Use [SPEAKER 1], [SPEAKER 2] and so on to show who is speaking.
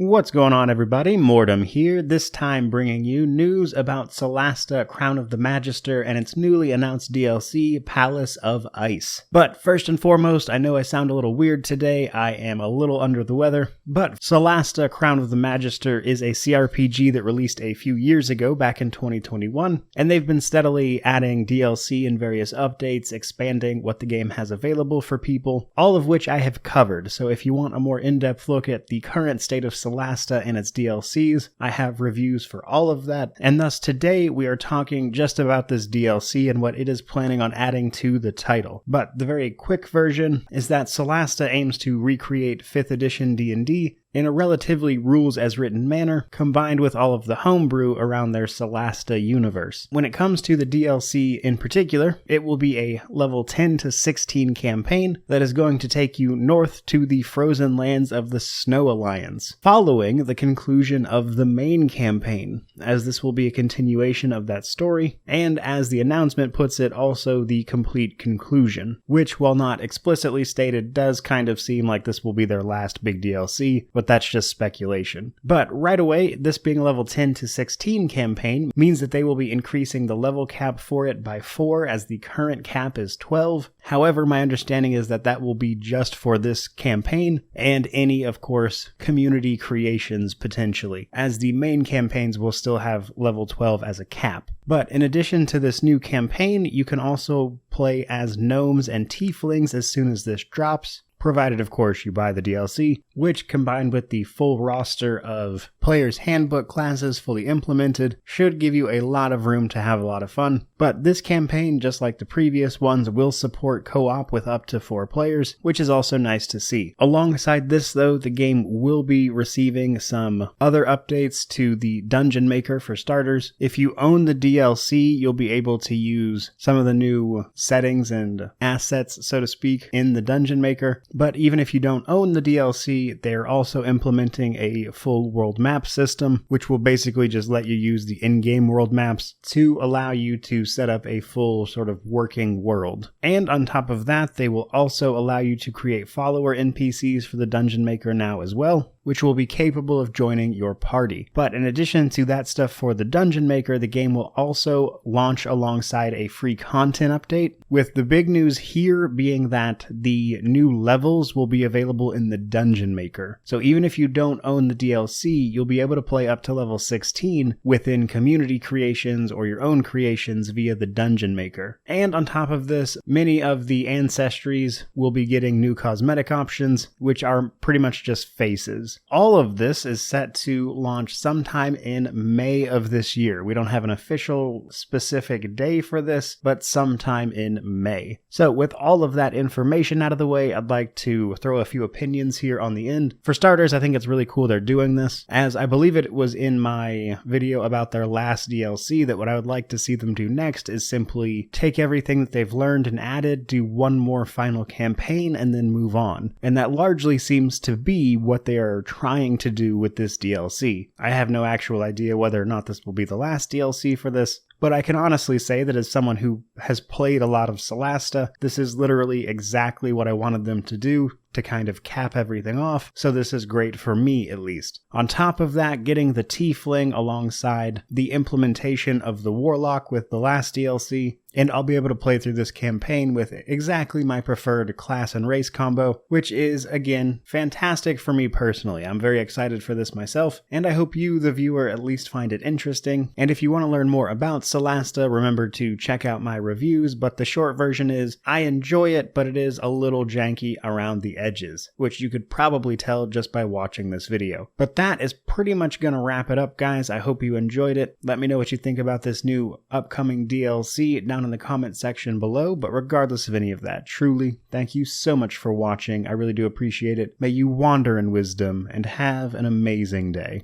[SPEAKER 1] What's going on, everybody? Mortem here, this time bringing you news about Solasta, Crown of the Magister, and its newly announced DLC, Palace of Ice. But first and foremost, I know I sound a little weird today, I am a little under the weather, but Solasta, Crown of the Magister is a CRPG that released a few years ago, back in 2021, and they've been steadily adding DLC and various updates, expanding what the game has available for people, all of which I have covered, so if you want a more in-depth look at the current state of Solasta and its DLCs, I have reviews for all of that, and thus today we are talking just about this DLC and what it is planning on adding to the title. But the very quick version is that Solasta aims to recreate 5th edition D&D in a relatively rules-as-written manner, combined with all of the homebrew around their Solasta universe. When it comes to the DLC in particular, it will be a level 10 to 16 campaign that is going to take you north to the frozen lands of the Snow Alliance, following the conclusion of the main campaign, as this will be a continuation of that story, and as the announcement puts it, also the complete conclusion, which, while not explicitly stated, does kind of seem like this will be their last big DLC, but that's just speculation. But right away, this being a level 10 to 16 campaign means that they will be increasing the level cap for it by 4, as the current cap is 12. However, my understanding is that that will be just for this campaign, and any, of course, community creations potentially, as the main campaigns will still have level 12 as a cap. But in addition to this new campaign, you can also play as gnomes and tieflings as soon as this drops, provided, of course, you buy the DLC, which, combined with the full roster of player's handbook classes fully implemented, should give you a lot of room to have a lot of fun. But this campaign, just like the previous ones, will support co-op with up to 4 players, which is also nice to see. Alongside this, though, the game will be receiving some other updates to the Dungeon Maker for starters. If you own the DLC, you'll be able to use some of the new settings and assets, so to speak, in the Dungeon Maker. But even if you don't own the DLC, they're also implementing a full world map system, which will basically just let you use the in-game world maps to allow you to set up a full sort of working world. And on top of that, they will also allow you to create follower NPCs for the Dungeon Maker now as well, which will be capable of joining your party. But in addition to that stuff for the Dungeon Maker, the game will also launch alongside a free content update, with the big news here being that the new levels will be available in the Dungeon Maker. So even if you don't own the DLC, you'll be able to play up to level 16 within community creations or your own creations via the Dungeon Maker. And on top of this, many of the ancestries will be getting new cosmetic options, which are pretty much just faces. All of this is set to launch sometime in May of this year. We don't have an official specific day for this, but sometime in May. So with all of that information out of the way, I'd like to throw a few opinions here on the end. For starters, I think it's really cool they're doing this, as I believe it was in my video about their last DLC that what I would like to see them do next is simply take everything that they've learned and added, do one more final campaign, and then move on. And that largely seems to be what they are trying to do with this DLC. I have no actual idea whether or not this will be the last DLC for this, but I can honestly say that as someone who has played a lot of Solasta, this is literally exactly what I wanted them to do, to kind of cap everything off, so this is great for me at least. On top of that, getting the Tiefling alongside the implementation of the Warlock with the last DLC, and I'll be able to play through this campaign with exactly my preferred class and race combo, which is, again, fantastic for me personally. I'm very excited for this myself, and I hope you, the viewer, at least find it interesting. And if you want to learn more about Solasta, remember to check out my reviews, but the short version is, I enjoy it, but it is a little janky around the edges, which you could probably tell just by watching this video. But that is pretty much going to wrap it up, guys. I hope you enjoyed it. Let me know what you think about this new upcoming DLC down in the comment section below, but regardless of any of that, truly, thank you so much for watching. I really do appreciate it. May you wander in wisdom and have an amazing day.